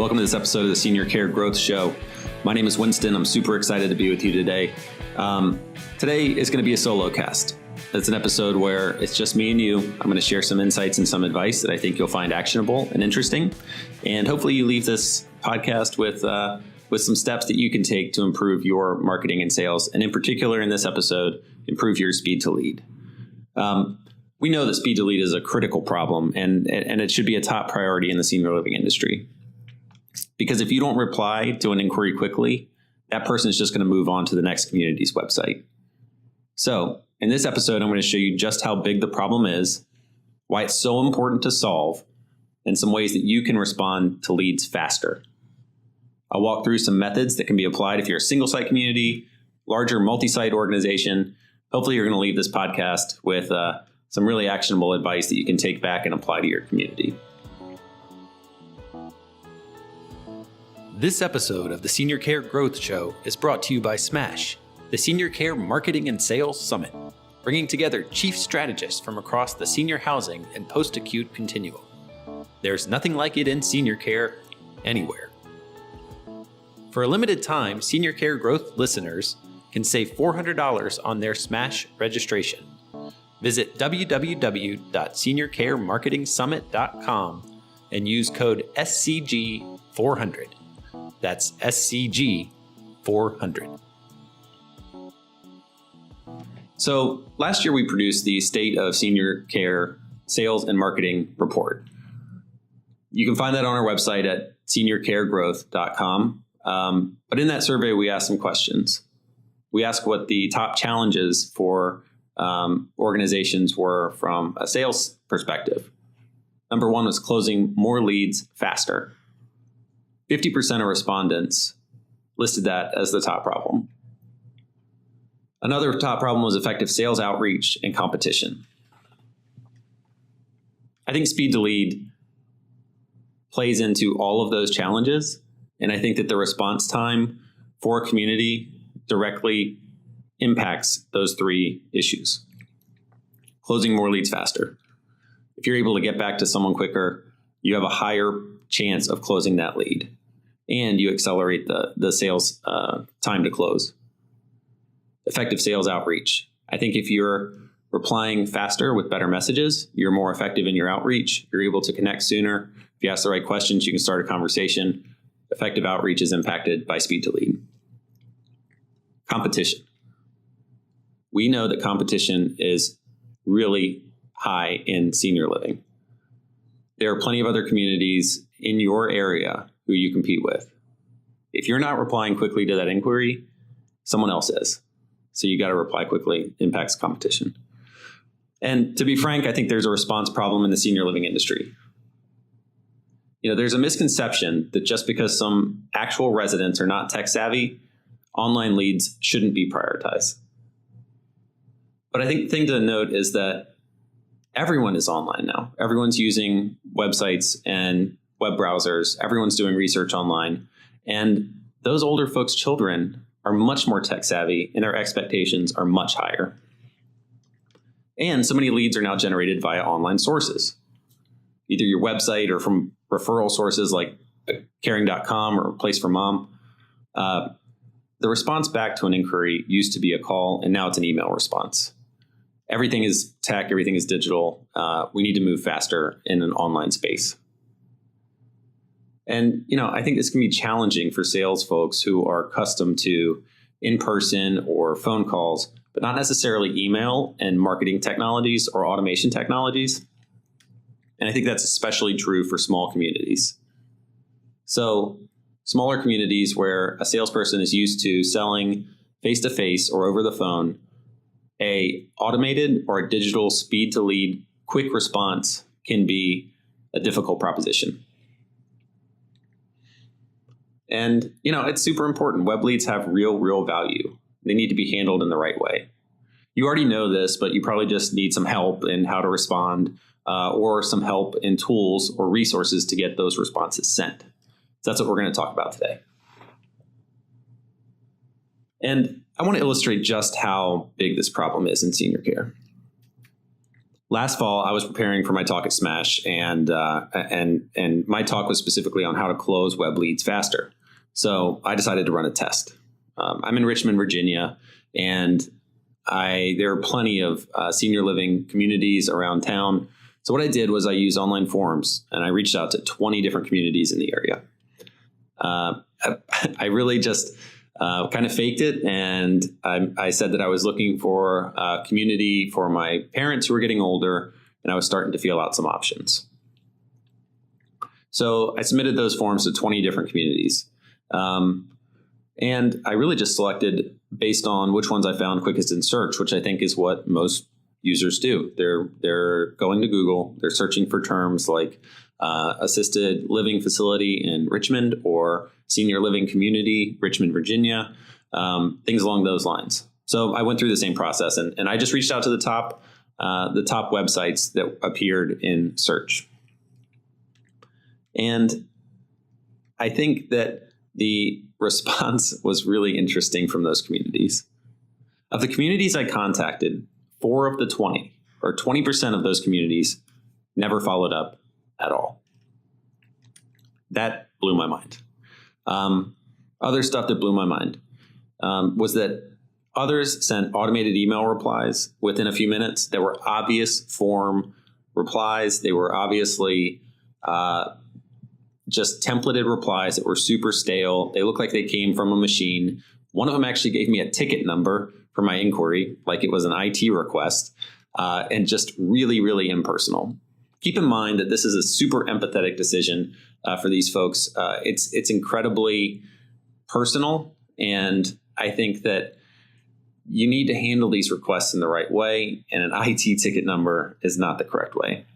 Welcome to this episode of the Senior Care Growth Show. My name is Winston. I'm super excited to be with you today. Today is going to be a solo cast. It's an episode where it's just me and you. I'm going to share some insights and some advice that I think you'll find actionable and interesting. And hopefully you leave this podcast with some steps that you can take to improve your marketing and sales. And in particular, in this episode, improve your speed to lead. We know that speed to lead is a critical problem, and it should be a top priority in the senior living industry. Because if you don't reply to an inquiry quickly, that person is just going to move on to the next community's website. So in this episode, I'm going to show you just how big the problem is, why it's so important to solve, and some ways that you can respond to leads faster. I'll walk through some methods that can be applied if you're a single site community, larger multi-site organization. Hopefully you're going to leave this podcast with some really actionable advice that you can take back and apply to your community. This episode of the Senior Care Growth Show is brought to you by SMASH, the Senior Care Marketing and Sales Summit, bringing together chief strategists from across the senior housing and post-acute continuum. There's nothing like it in senior care anywhere. For a limited time, Senior Care Growth listeners can save $400 on their SMASH registration. Visit www.seniorcaremarketingsummit.com and use code SCG400. That's SCG 400. So last year we produced the State of Senior Care Sales and Marketing Report. You can find that on our website at seniorcaregrowth.com. But in that survey, we asked some questions. We asked what the top challenges for organizations were from a sales perspective. Number one was closing more leads faster. 50% of respondents listed that as the top problem. Another top problem was effective sales outreach and competition. I think speed to lead plays into all of those challenges. And I think that the response time for a community directly impacts those three issues. Closing more leads faster. If you're able to get back to someone quicker, you have a higher chance of closing that lead, and you accelerate the sales time to close. Effective sales outreach. I think if you're replying faster with better messages, you're more effective in your outreach. You're able to connect sooner. If you ask the right questions, you can start a conversation. Effective outreach is impacted by speed to lead. Competition. We know that competition is really high in senior living. There are plenty of other communities in your area who you compete with. If you're not replying quickly to that inquiry, someone else is. So you got to reply quickly. Impacts competition. And to be frank, I think there's a response problem in the senior living industry. There's a misconception that just because some actual residents are not tech savvy, online leads shouldn't be prioritized. But I think the thing to note is that everyone is online now. Everyone's using websites and web browsers. Everyone's doing research online. And those older folks' children are much more tech savvy and their expectations are much higher. And so many leads are now generated via online sources, either your website or from referral sources like caring.com or Place for Mom. The response back to an inquiry used to be a call, and now it's an email response. Everything is tech, everything is digital. We need to move faster in an online space. And, I think this can be challenging for sales folks who are accustomed to in-person or phone calls, but not necessarily email and marketing technologies or automation technologies. And I think that's especially true for small communities. So smaller communities where a salesperson is used to selling face-to-face or over the phone, a automated or a digital speed to lead quick response can be a difficult proposition. And, it's super important. Web leads have real value. They need to be handled in the right way. You already know this, but you probably just need some help in how to respond or some help in tools or resources to get those responses sent. So that's what we're going to talk about today. And I want to illustrate just how big this problem is in senior care. last fall, I was preparing for my talk at Smash, and my talk was specifically on how to close web leads faster. So I decided to run a test. I'm in Richmond, Virginia, and there are plenty of senior living communities around town. So what I did was I used online forums, and I reached out to 20 different communities in the area. I really just kind of faked it, and I said that I was looking for a community for my parents who were getting older, and I was starting to feel out some options. So I submitted those forms to 20 different communities. And I really just selected based on which ones I found quickest in search, which I think is what most users do. They're going to Google, they're searching for terms like assisted living facility in Richmond or senior living community, Richmond, Virginia, things along those lines. So I went through the same process, and I just reached out to the top websites that appeared in search. And I think that the response was really interesting from those communities. Of the communities I contacted, 4 of the 20, or 20% of those communities, never followed up at all. That blew my mind. Other stuff that blew my mind was that others sent automated email replies within a few minutes. There were obvious form replies. They were obviously just templated replies that were super stale. They looked like they came from a machine. One of them actually gave me a ticket number for my inquiry, like it was an IT request, and just really, really impersonal. Keep in mind that this is a super empathetic decision for these folks. It's incredibly personal, and I think that you need to handle these requests in the right way, and an IT ticket number is not the correct way.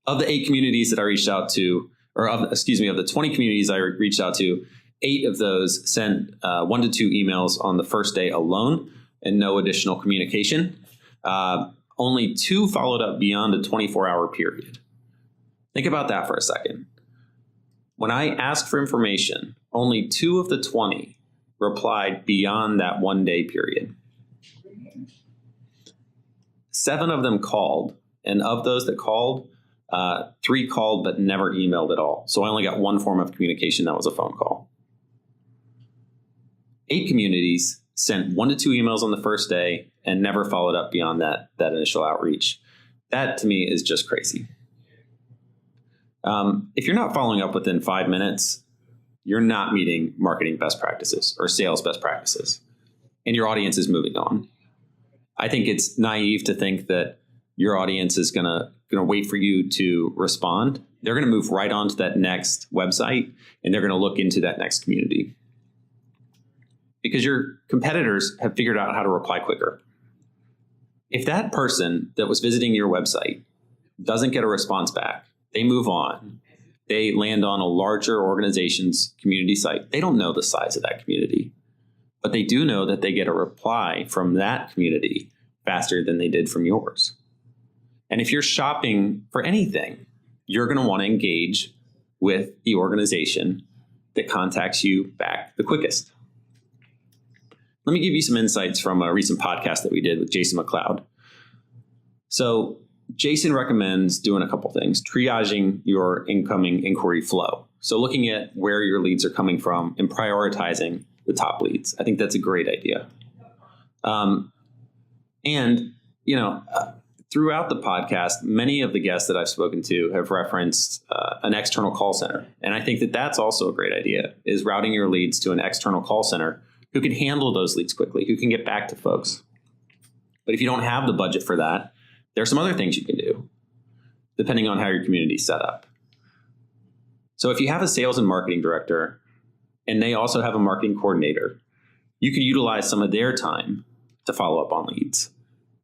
Of the 8 communities that I reached out to, of the 20 communities I reached out to, 8 of those sent 1 to 2 emails on the first day alone and no additional communication. Only 2 followed up beyond a 24-hour period. Think about that for a second. When I asked for information, only 2 of the 20 replied beyond that 1-day period. 7 of them called, and of those that called, 3 called but never emailed at all. So I only got 1 form of communication, that was a phone call. 8 communities sent 1 to 2 emails on the first day and never followed up beyond that initial outreach. That to me is just crazy. If you're not following up within 5 minutes, you're not meeting marketing best practices or sales best practices, and your audience is moving on. I think it's naive to think that your audience is gonna wait for you to respond. They're gonna move right on to that next website, and they're gonna look into that next community. Because your competitors have figured out how to reply quicker. If that person that was visiting your website doesn't get a response back, they move on. They land on a larger organization's community site. They don't know the size of that community, but they do know that they get a reply from that community faster than they did from yours. And if you're shopping for anything, you're going to want to engage with the organization that contacts you back the quickest. Let me give you some insights from a recent podcast that we did with Jason McLeod. So Jason recommends doing a couple things: triaging your incoming inquiry flow. So looking at where your leads are coming from and prioritizing the top leads. I think that's a great idea. Throughout the podcast, many of the guests that I've spoken to have referenced an external call center. And I think that that's also a great idea, is routing your leads to an external call center who can handle those leads quickly, who can get back to folks. But if you don't have the budget for that, there are some other things you can do, depending on how your community is set up. So if you have a sales and marketing director, and they also have a marketing coordinator, you could utilize some of their time to follow up on leads.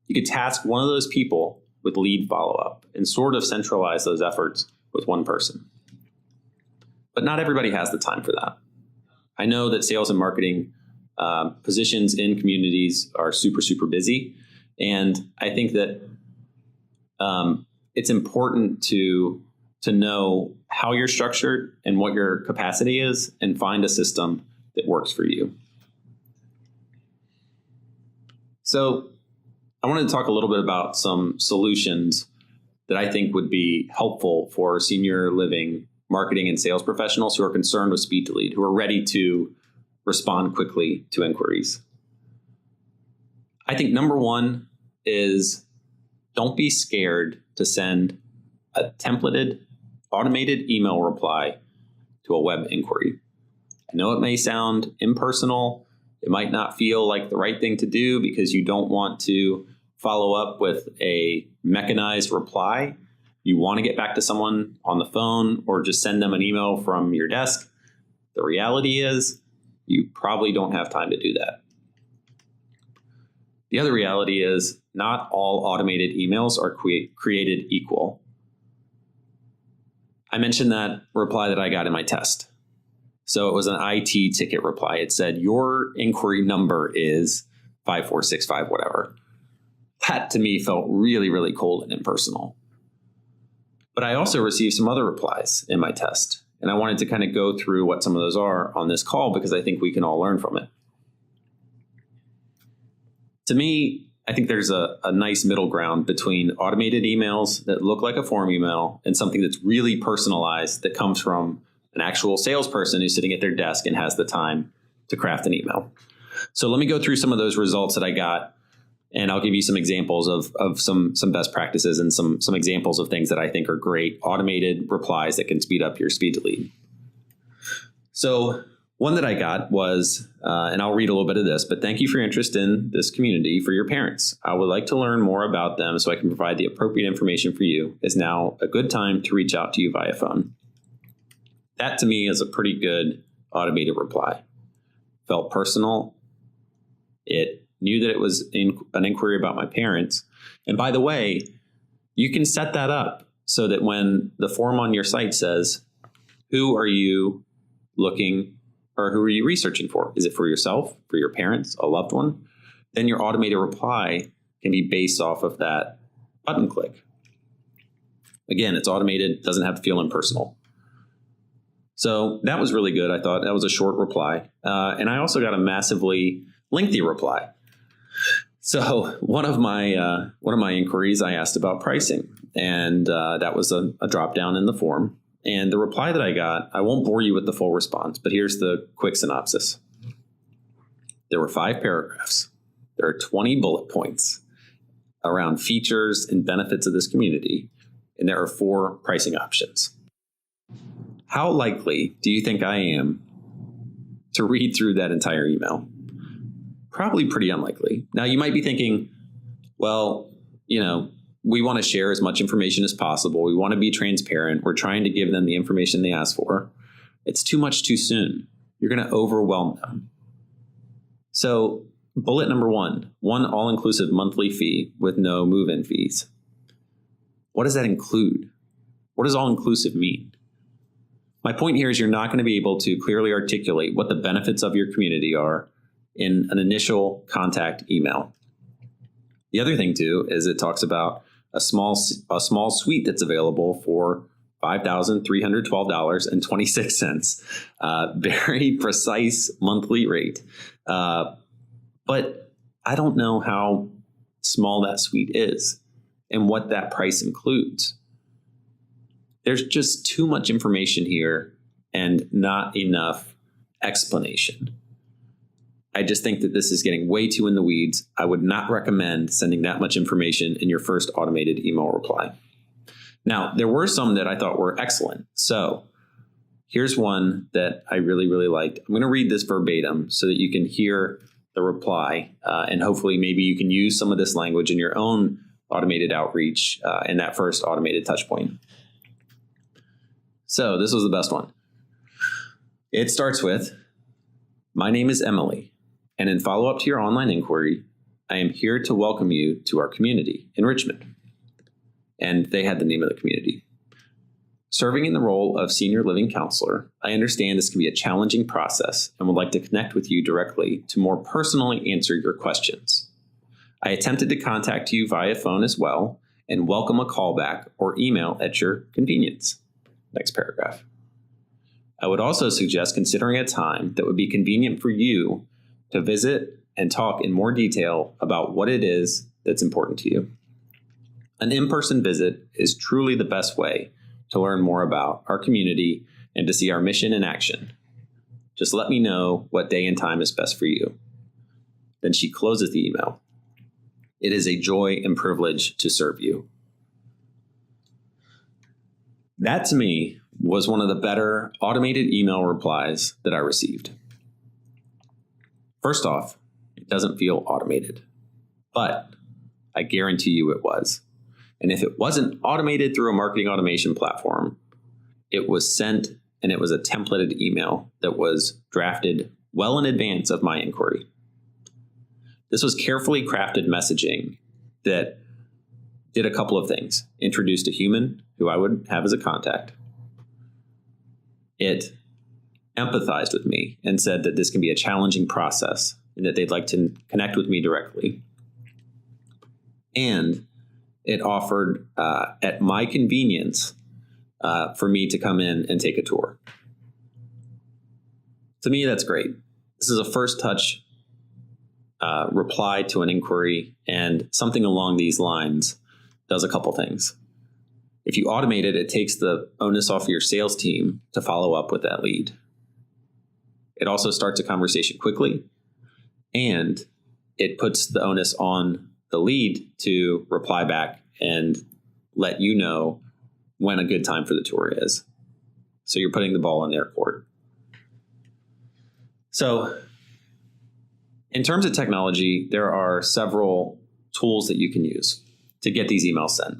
You could task one of those people with lead follow-up and sort of centralize those efforts with one person. But not everybody has the time for that. I know that sales and marketing positions in communities are super, super busy. And I think that it's important to know how you're structured and what your capacity is, and find a system that works for you. So I wanted to talk a little bit about some solutions that I think would be helpful for senior living marketing and sales professionals who are concerned with speed to lead, who are ready to respond quickly to inquiries. I think number one is don't be scared to send a templated, automated email reply to a web inquiry. I know it may sound impersonal. It might not feel like the right thing to do because you don't want to follow up with a mechanized reply. You want to get back to someone on the phone or just send them an email from your desk. The reality is you probably don't have time to do that. The other reality is not all automated emails are created equal. I mentioned that reply that I got in my test. So it was an IT ticket reply. It said, your inquiry number is 5465, whatever. That to me felt really, really cold and impersonal. But I also received some other replies in my test. And I wanted to kind of go through what some of those are on this call because I think we can all learn from it. To me, I think there's a nice middle ground between automated emails that look like a form email and something that's really personalized that comes from an actual salesperson who's sitting at their desk and has the time to craft an email. So let me go through some of those results that I got, and I'll give you some examples of some best practices and some examples of things that I think are great automated replies that can speed up your speed to lead. So one that I got was, and I'll read a little bit of this, but thank you for your interest in this community for your parents. I would like to learn more about them so I can provide the appropriate information for you. Is now a good time to reach out to you via phone. That to me is a pretty good automated reply. Felt personal. It knew that it was an inquiry about my parents. And by the way, you can set that up so that when the form on your site says, who are you looking or who are you researching for? Is it for yourself, for your parents, a loved one? Then your automated reply can be based off of that button click. Again, it's automated, doesn't have to feel impersonal. So that was really good. I thought that was a short reply. And I also got a massively lengthy reply. So one of my inquiries, I asked about pricing, and that was a drop down in the form. And the reply that I got, I won't bore you with the full response, but here's the quick synopsis. There were 5 paragraphs. There are 20 bullet points around features and benefits of this community, and there are 4 pricing options. How likely do you think I am to read through that entire email? Probably pretty unlikely. Now, you might be thinking, well, we want to share as much information as possible. We want to be transparent. We're trying to give them the information they ask for. It's too much too soon. You're going to overwhelm them. So bullet number 1 all-inclusive monthly fee with no move-in fees. What does that include? What does all-inclusive mean? My point here is you're not going to be able to clearly articulate what the benefits of your community are in an initial contact email. The other thing too is it talks about a small suite that's available for $5,312.26. Very precise monthly rate. But I don't know how small that suite is and what that price includes. There's just too much information here and not enough explanation. I just think that this is getting way too in the weeds. I would not recommend sending that much information in your first automated email reply. Now, there were some that I thought were excellent. So here's one that I really, really liked. I'm going to read this verbatim so that you can hear the reply, and hopefully maybe you can use some of this language in your own automated outreach in that first automated touch point. So this was the best one. It starts with, my name is Emily, and in follow-up to your online inquiry, I am here to welcome you to our community in Richmond. And they had the name of the community. Serving in the role of senior living counselor, I understand this can be a challenging process and would like to connect with you directly to more personally answer your questions. I attempted to contact you via phone as well and welcome a callback or email at your convenience. Next paragraph. I would also suggest considering a time that would be convenient for you to visit and talk in more detail about what it is that's important to you. An in-person visit is truly the best way to learn more about our community and to see our mission in action. Just let me know what day and time is best for you." Then she closes the email. "It is a joy and privilege to serve you." That to me was one of the better automated email replies that I received. First off, it doesn't feel automated, but I guarantee you it was. And if it wasn't automated through a marketing automation platform, it was sent and it was a templated email that was drafted well in advance of my inquiry. This was carefully crafted messaging that did a couple of things. Introduced a human who I would have as a contact. It empathized with me and said that this can be a challenging process and that they'd like to connect with me directly. And it offered, at my convenience, for me to come in and take a tour. To me, that's great. This is a first touch reply to an inquiry, and something along these lines does a couple things. If you automate it, it takes the onus off your sales team to follow up with that lead. It also starts a conversation quickly, and it puts the onus on the lead to reply back and let you know when a good time for the tour is. So you're putting the ball in their court. So in terms of technology, there are several tools that you can use to get these emails sent.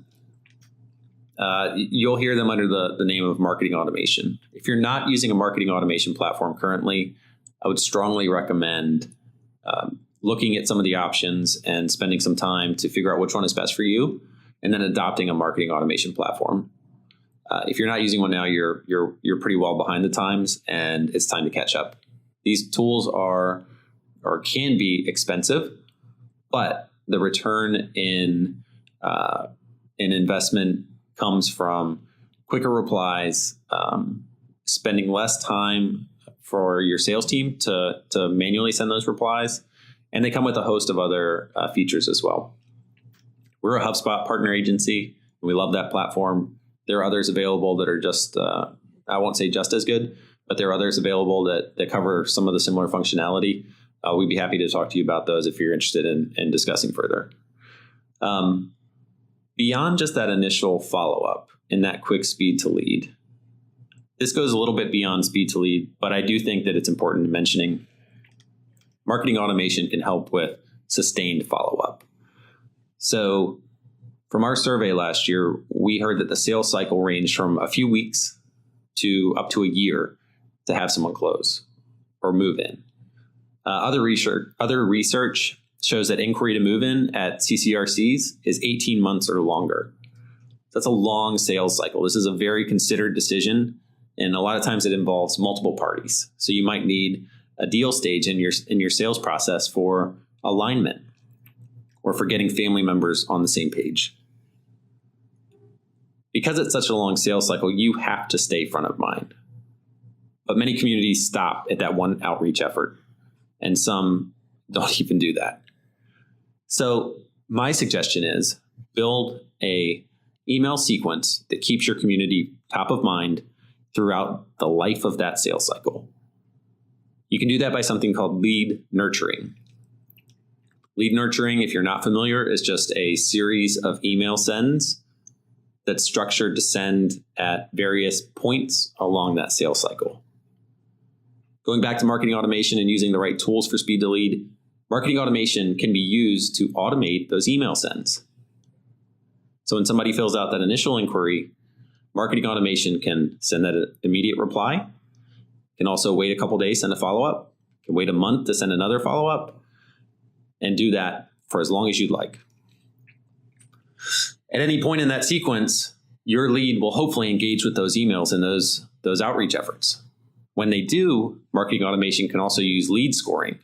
You'll hear them under the name of marketing automation. If you're not using a marketing automation platform currently, I would strongly recommend looking at some of the options and spending some time to figure out which one is best for you, and then adopting a marketing automation platform. If you're not using one now, you're pretty well behind the times, and it's time to catch up. These tools are or can be expensive, but the return in investment comes from quicker replies, spending less time for your sales team to manually send those replies, and they come with a host of other features as well. We're a HubSpot partner agency, and we love that platform. There are others available that are just, I won't say just as good, but there are others available that cover some of the similar functionality. We'd be happy to talk to you about those if you're interested in discussing further. Beyond just that initial follow-up and that quick speed to lead, this goes a little bit beyond speed to lead, but I do think that it's important mentioning marketing automation can help with sustained follow-up. So from our survey last year, we heard that the sales cycle ranged from a few weeks to up to a year to have someone close or move in. Other research shows that inquiry to move in at CCRCs is 18 months or longer. That's a long sales cycle. This is a very considered decision, and a lot of times it involves multiple parties. So you might need a deal stage in your sales process for alignment or for getting family members on the same page. Because it's such a long sales cycle, you have to stay front of mind. But many communities stop at that one outreach effort, and some don't even do that. So my suggestion is build a email sequence that keeps your community top of mind throughout the life of that sales cycle. You can do that by something called lead nurturing. Lead nurturing, if you're not familiar, is just a series of email sends that's structured to send at various points along that sales cycle. Going back to marketing automation and using the right tools for speed to lead, marketing automation can be used to automate those email sends. So when somebody fills out that initial inquiry, marketing automation can send that immediate reply, can also wait a couple days, send a follow-up, can wait a month to send another follow-up, and do that for as long as you'd like. At any point in that sequence, your lead will hopefully engage with those emails and those outreach efforts. When they do, marketing automation can also use lead scoring,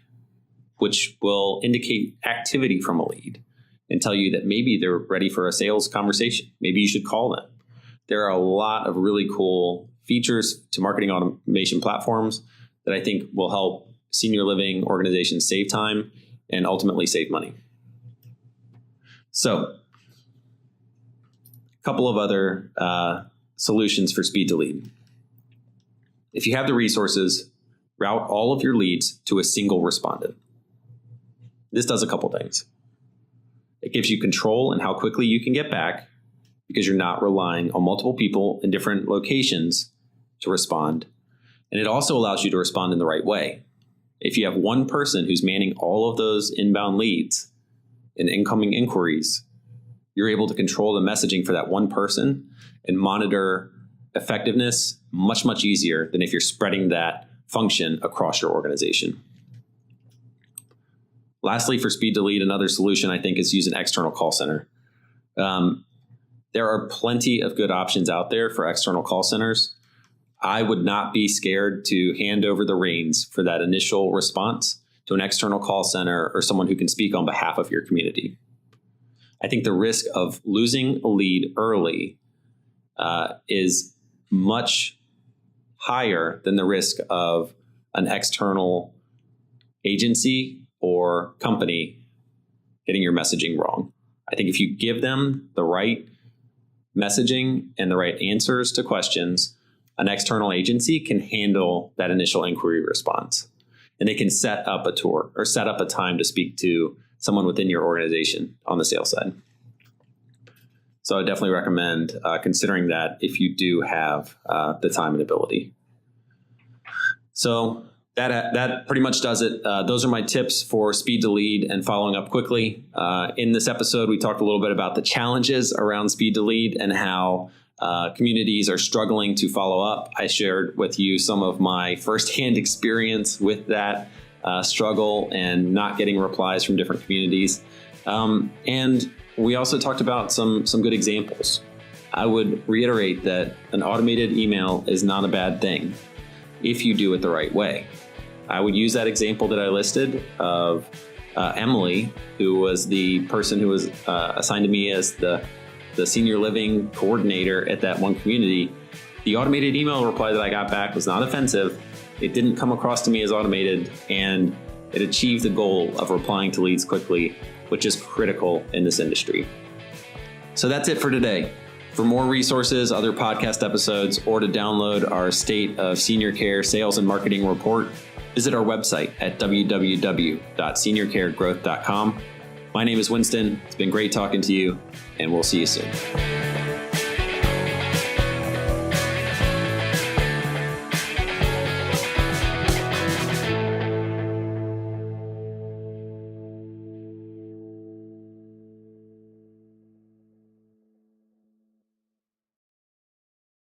which will indicate activity from a lead and tell you that maybe they're ready for a sales conversation. Maybe you should call them. There are a lot of really cool features to marketing automation platforms that I think will help senior living organizations save time and ultimately save money. So a couple of other solutions for speed to lead. If you have the resources, route all of your leads to a single respondent. This does a couple things. It gives you control in how quickly you can get back because you're not relying on multiple people in different locations to respond. And it also allows you to respond in the right way. If you have one person who's manning all of those inbound leads and incoming inquiries, you're able to control the messaging for that one person and monitor effectiveness much, much easier than if you're spreading that function across your organization. Lastly, for speed to lead, another solution I think is use an external call center. There are plenty of good options out there for external call centers. I would not be scared to hand over the reins for that initial response to an external call center or someone who can speak on behalf of your community. I think the risk of losing a lead early is much higher than the risk of an external agency or company getting your messaging wrong. I think if you give them the right messaging and the right answers to questions, an external agency can handle that initial inquiry response. And they can set up a tour or set up a time to speak to someone within your organization on the sales side. So I definitely recommend considering that if you do have the time and ability. So that pretty much does it. Those are my tips for speed to lead and following up quickly. In this episode, we talked a little bit about the challenges around speed to lead and how communities are struggling to follow up. I shared with you some of my firsthand experience with that struggle and not getting replies from different communities. And we also talked about some good examples. I would reiterate that an automated email is not a bad thing if you do it the right way. I would use that example that I listed of Emily, who was the person who was assigned to me as the senior living coordinator at that one community. The automated email reply that I got back was not offensive. It didn't come across to me as automated, and it achieved the goal of replying to leads quickly, which is critical in this industry. So that's it for today. For more resources, other podcast episodes, or to download our State of Senior Care Sales and Marketing Report, visit our website at www.seniorcaregrowth.com. My name is Winston. It's been great talking to you, and we'll see you soon.